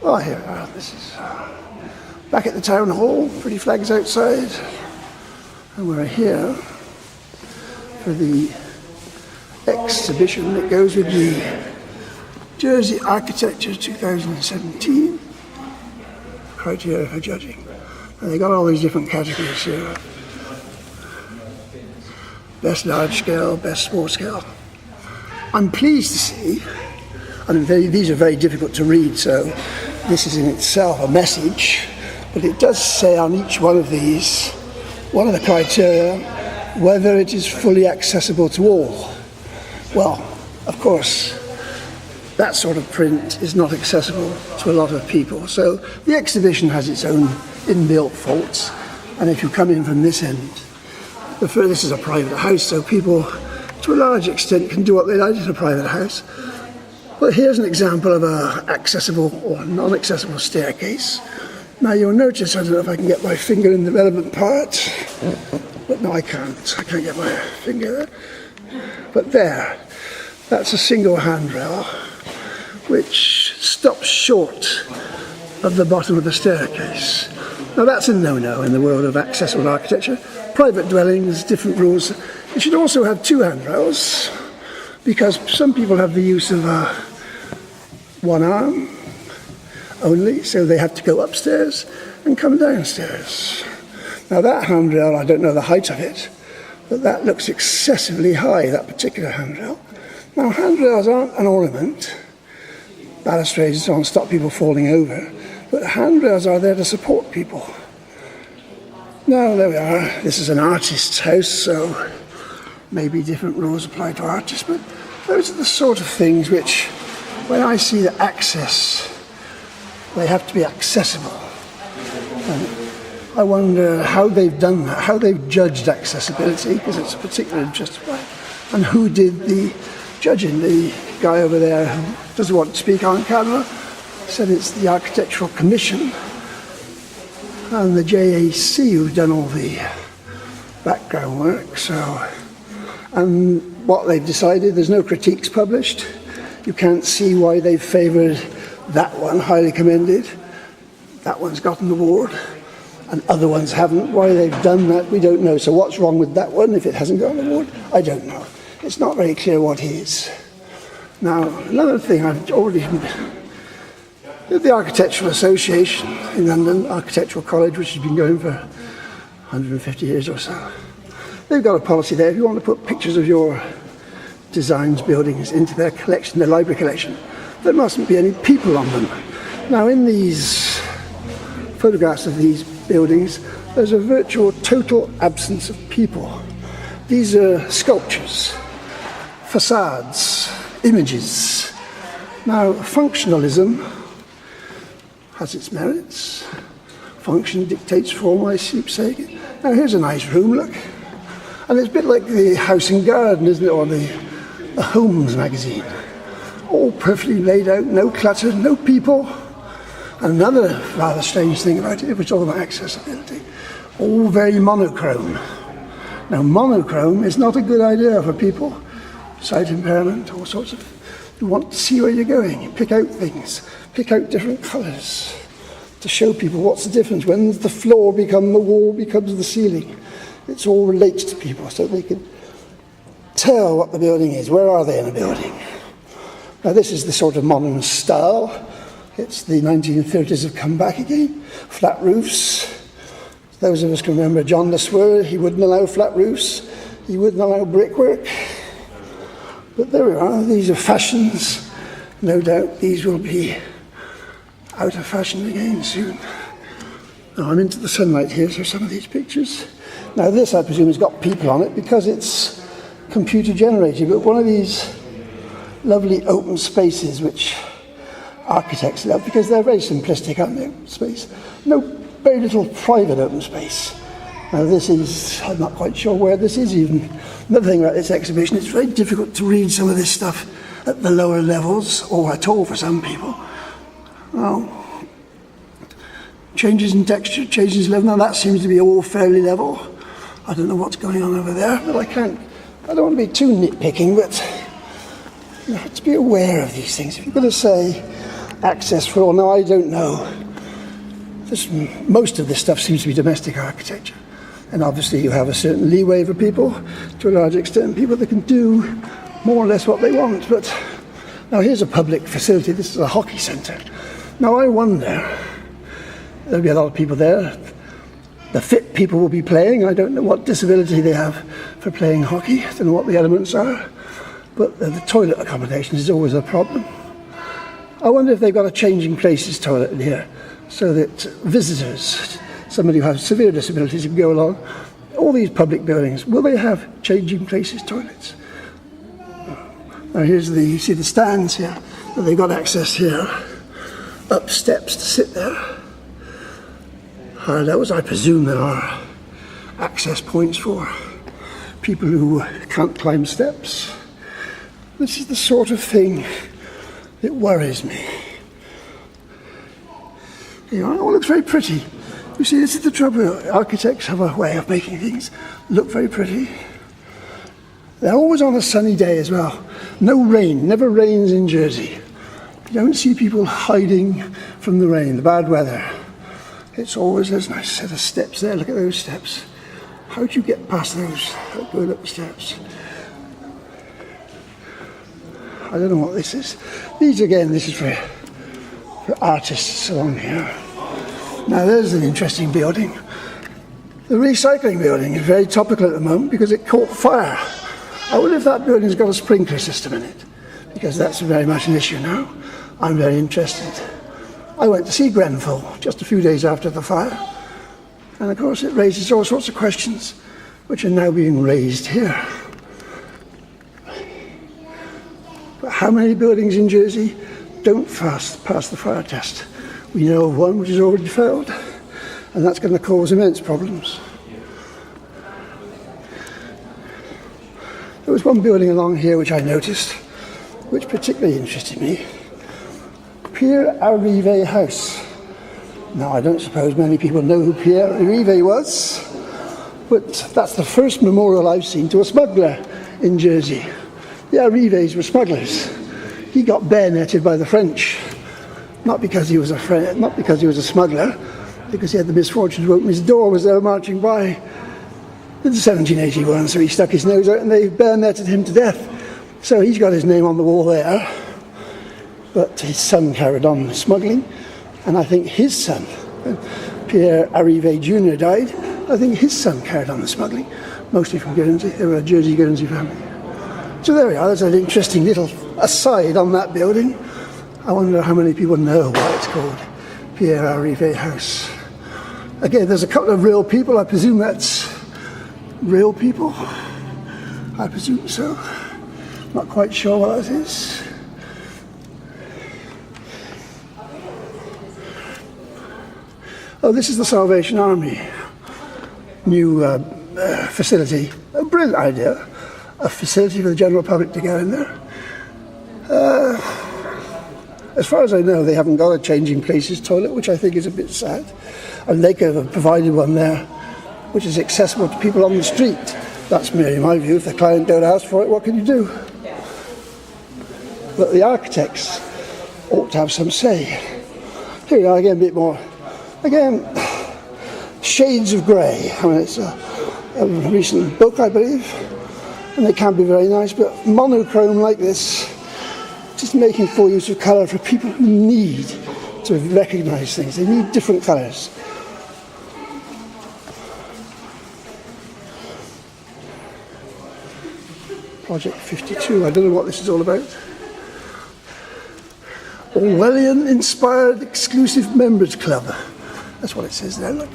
Oh, here we are. This is back at the town hall, pretty flags outside. And we're here for the exhibition that goes with the Jersey Architecture 2017 criteria for judging. And they got all these different categories here. Best large scale, best small scale. I'm pleased to see, and these are very difficult to read, so this is in itself a message, but it does say on each one of these, one of the criteria, whether it is fully accessible to all. Well, of course, that sort of print is not accessible to a lot of people. So the exhibition has its own inbuilt faults, and if you come in from this end, this is a private house, so people to a large extent can do what they like in a private house. But here's an example of an accessible or non-accessible staircase. Now you'll notice, I don't know if I can get my finger in the relevant part, but no, I can't get my finger there. But there, that's a single handrail which stops short of the bottom of the staircase. Now that's a no-no in the world of accessible architecture. Private dwellings, different rules. You should also have two handrails, because some people have the use of one arm only, so they have to go upstairs and come downstairs. Now that handrail, I don't know the height of it, but that looks excessively high, that particular handrail. Now handrails aren't an ornament. Balustrades don't stop people falling over, but handrails are there to support people. Now there we are. This is an artist's house, so maybe different rules apply to artists, but those are the sort of things which, when I see the access, they have to be accessible. And I wonder how they've done that, how they've judged accessibility, because it's a particular interest of mine, and who did the judging. The guy over there who doesn't want to speak on camera said it's the Architectural Commission and the JAC who've done all the background work. And what they've decided, there's no critiques published. You can't see why they've favoured that one, highly commended. That one's got an award, and other ones haven't. Why they've done that, we don't know. So what's wrong with that one if it hasn't got an award? I don't know. It's not very clear what is. Now, another thing I've already... The Architectural Association in London, Architectural College, which has been going for 150 years or so, they've got a policy there. If you want to put pictures of your designs, buildings into their collection, their library collection, there mustn't be any people on them. Now in these photographs of these buildings, there's a virtual total absence of people. These are sculptures, facades, images. Now functionalism has its merits. Function dictates form, I keep saying. Now here's a nice room, look. And it's a bit like the House and Garden, isn't it, or the Homes magazine. All perfectly laid out, no clutter, no people. And another rather strange thing about it, if we're talking about accessibility, all very monochrome. Now monochrome is not a good idea for people. Sight impairment, all sorts of... You want to see where you're going. You pick out things, pick out different colours to show people what's the difference. When the floor becomes the wall, becomes the ceiling. It's all relates to people so they can tell what the building is. Where are they in a building? Now this is the sort of modern style. It's the 1930s have come back again. Flat roofs. Those of us can remember John Le Sueur, he wouldn't allow flat roofs. He wouldn't allow brickwork. But there we are, these are fashions. No doubt these will be out of fashion again soon. Now I'm into the sunlight here, so some of these pictures. Now this, I presume, has got people on it because it's computer generated, but one of these lovely open spaces which architects love because they're very simplistic, aren't they? Space. No, very little private open space. Now this is, I'm not quite sure where this is even. Another thing about this exhibition, it's very difficult to read some of this stuff at the lower levels, or at all for some people. Well, changes in texture, changes in level, now that seems to be all fairly level. I don't know what's going on over there, but I don't want to be too nitpicking, but you have to be aware of these things. If you're going to say access for all. Now, I don't know. Most of this stuff seems to be domestic architecture. And obviously you have a certain leeway for people, to a large extent, people that can do more or less what they want. But now here's a public facility. This is a hockey centre. Now I wonder, there'll be a lot of people there. The fit people will be playing. I don't know what disability they have for playing hockey. I don't know what the elements are. But the toilet accommodation is always a problem. I wonder if they've got a changing places toilet in here, so that visitors, somebody who has severe disabilities can go along. All these public buildings, will they have changing places toilets? Now here's you see the stands here, but they've got access here, up steps to sit there. Those, I presume, there are access points for people who can't climb steps. This is the sort of thing that worries me. You know, it all looks very pretty. You see, this is the trouble. Architects have a way of making things look very pretty. They're always on a sunny day as well. No rain, never rains in Jersey. You don't see people hiding from the rain, the bad weather. It's always, there's a nice set of steps there. Look at those steps. How do you get past those, going up the steps? I don't know what this is. These, again, this is for artists along here. Now there's an interesting building. The recycling building is very topical at the moment because it caught fire. I wonder if that building's got a sprinkler system in it, because that's very much an issue now. I'm very interested. I went to see Grenfell just a few days after the fire, and of course it raises all sorts of questions which are now being raised here. But how many buildings in Jersey don't pass the fire test? We know of one which has already failed, and that's going to cause immense problems. There was one building along here which I noticed, which particularly interested me. Pierre Arrive House. Now, I don't suppose many people know who Pierre Arrive was, but that's the first memorial I've seen to a smuggler in Jersey. The Arrives were smugglers. He got bayoneted by the French, not because he was a smuggler, because he had the misfortune to open his door as they were marching by in 1781. So he stuck his nose out and they bayoneted him to death. So he's got his name on the wall there. But his son carried on smuggling, and I think his son, Pierre Arrive Jr. died. I think his son carried on the smuggling, mostly from Guernsey. They were a Jersey Guernsey family. So there we are. There's an interesting little aside on that building. I wonder how many people know why it's called Pierre Arrive House. Again, there's a couple of real people. I presume that's real people. I presume so. Not quite sure what that is. Oh, this is the Salvation Army new facility. A brilliant idea. A facility for the general public to go in there. As far as I know, they haven't got a changing places toilet, which I think is a bit sad. And they could have provided one there, which is accessible to people on the street. That's merely my view. If the client don't ask for it, what can you do? But the architects ought to have some say. Here we are again, a bit more. Again, shades of grey. I mean, it's a recent book, I believe, and they can be very nice, but monochrome like this, just making full use of colour for people who need to recognise things. They need different colours. Project 52, I don't know what this is all about. Orwellian-inspired exclusive members club. That's what it says there, look.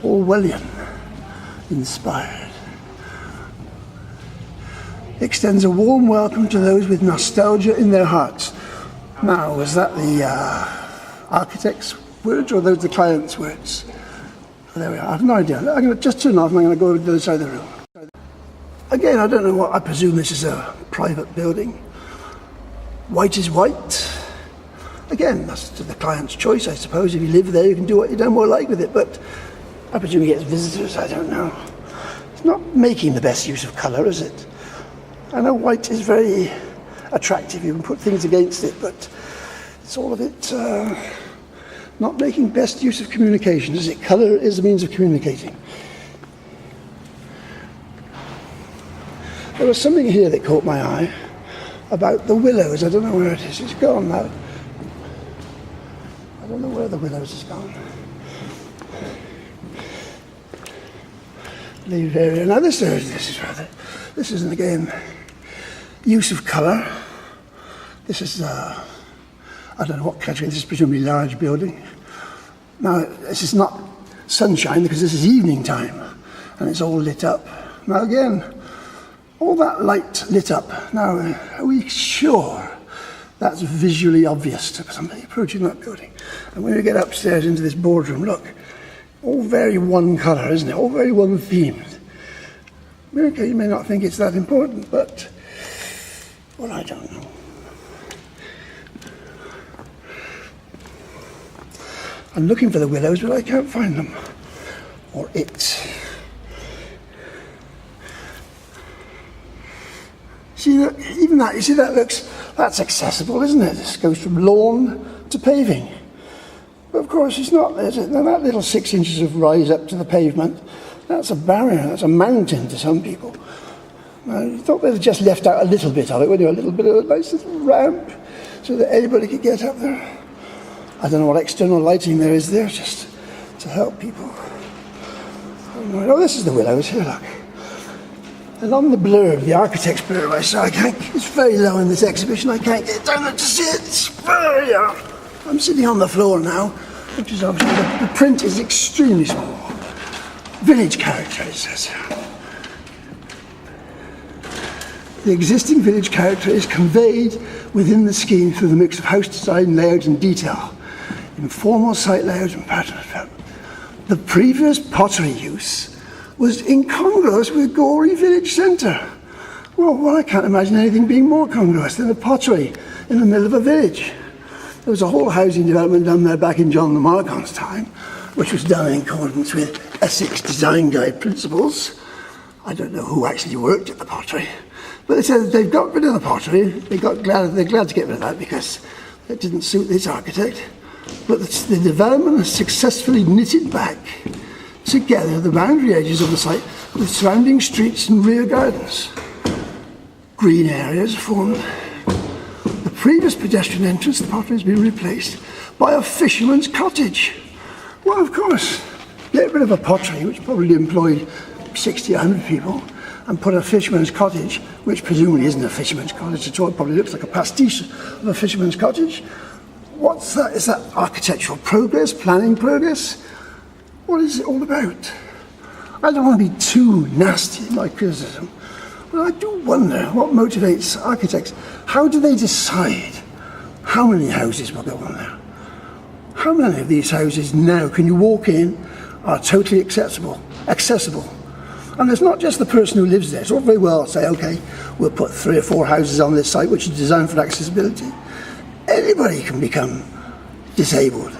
Orwellian-inspired. Extends a warm welcome to those with nostalgia in their hearts. Now, was that the architect's words or those the client's words? There we are, I have no idea. I'm going to just turn off and I'm going to go to the other side of the room. Again, I don't know what, I presume this is a private building. White is white. Again, that's to the client's choice, I suppose. If you live there, you can do what you don't more like with it, but I presume he gets visitors, I don't know. It's not making the best use of colour, is it? I know white is very attractive, you can put things against it, but It's all of it not making best use of communication, is it? Colour is a means of communicating. There was something here that caught my eye about the willows. I don't know where it is. It's gone now. I don't know where the willows has gone. Leave area. Now this isn't again use of colour. This is I don't know what category. This is presumably a large building. Now this is not sunshine because this is evening time and it's all lit up. Now again, all that light lit up. Now are we sure that's visually obvious to somebody approaching that building? And when we get upstairs into this boardroom, look, all very one colour, isn't it? All very one themed. Okay, you may not think it's that important, but, well, I don't know. I'm looking for the willows, but I can't find them. Or it. See, look, even that, you see that looks, that's accessible, isn't it? This goes from lawn to paving. But of course it's not, is it? Now that little 6 inches of rise up to the pavement, that's a barrier, that's a mountain to some people. I thought they'd just left out a little bit of it, wouldn't you? A little bit of a nice little ramp so that anybody could get up there. I don't know what external lighting there is there, just to help people. Oh, this is the willows, here, look. And on the blurb, the architect's blurb, I saw, it's very low in this exhibition, I can't get down there to see it. It's very low. I'm sitting on the floor now, which is obviously, the print is extremely small. Village character, it says. The existing village character is conveyed within the scheme through the mix of house design, layout and detail, informal site layout and pattern development. The previous pottery use was incongruous with gory village centre. Well, I can't imagine anything being more congruous than a pottery in the middle of a village. There was a whole housing development done there back in John the Marcon's time, which was done in accordance with Essex Design Guide principles. I don't know who actually worked at the pottery, but they said they've got rid of the pottery. They're glad to get rid of that because it didn't suit this architect. But the development has successfully knitted back together the boundary edges of the site with surrounding streets and rear gardens. Green areas are formed. The previous pedestrian entrance to the pottery has been replaced by a fisherman's cottage. Well, of course, get rid of a pottery, which probably employed 60, 100 people, and put a fisherman's cottage, which presumably isn't a fisherman's cottage at all. It probably looks like a pastiche of a fisherman's cottage. What's that? Is that architectural progress, planning progress? What is it all about? I don't want to be too nasty in my criticism, but I do wonder what motivates architects. How do they decide how many houses will go on there? How many of these houses now can you walk in are totally accessible? And it's not just the person who lives there. It's all very well to say, okay, we'll put 3 or 4 houses on this site which is designed for accessibility. Anybody can become disabled.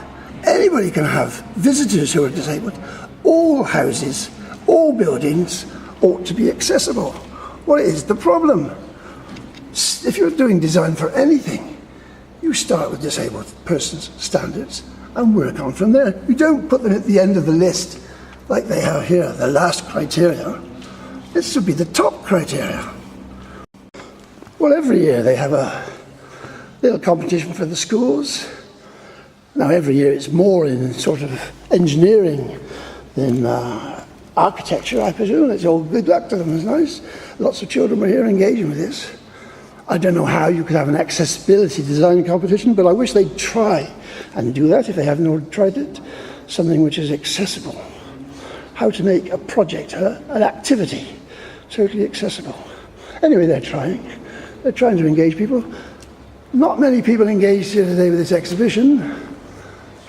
Anybody can have visitors who are disabled. All houses, all buildings ought to be accessible. What is the problem? If you're doing design for anything, you start with disabled persons' standards and work on from there. You don't put them at the end of the list like they have here, the last criteria. This should be the top criteria. Well, every year they have a little competition for the schools. Now every year it's more in sort of engineering than architecture, I presume. It's all good luck to them, it's nice. Lots of children were here engaging with this. I don't know how you could have an accessibility design competition, but I wish they'd try and do that if they haven't already tried it. Something which is accessible. How to make a project, an activity, totally accessible. Anyway, they're trying. They're trying to engage people. Not many people engaged here today with this exhibition,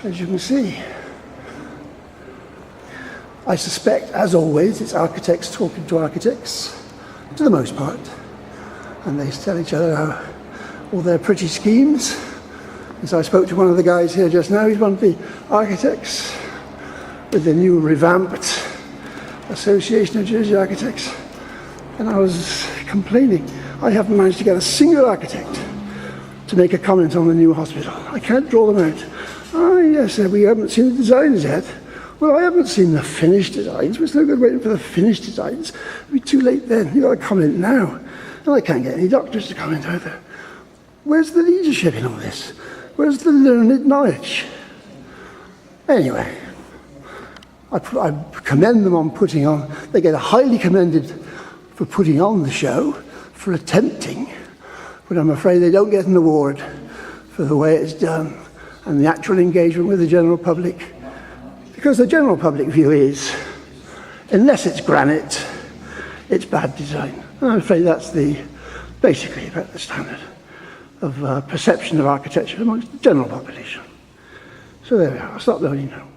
as you can see. I suspect, as always, it's architects talking to architects, to the most part. And they tell each other all their pretty schemes. And so I spoke to one of the guys here just now. He's one of the architects with the new revamped Association of Jersey Architects. And I was complaining, I haven't managed to get a single architect to make a comment on the new hospital. I can't draw them out. Ah, yes, we haven't seen the designs yet. Well, I haven't seen the finished designs. It's no good waiting for the finished designs. It'll be too late then. You've got to comment now. And I can't get any doctors to comment either. Where's the leadership in all this? Where's the learned knowledge? Anyway, I commend them on putting on, they get highly commended for putting on the show, for attempting, but I'm afraid they don't get an award for the way it's done and the actual engagement with the general public. Because the general public view is, unless it's granite, it's bad design. And I'm afraid that's basically about the standard of perception of architecture amongst the general population. So there we are, I'll stop there now.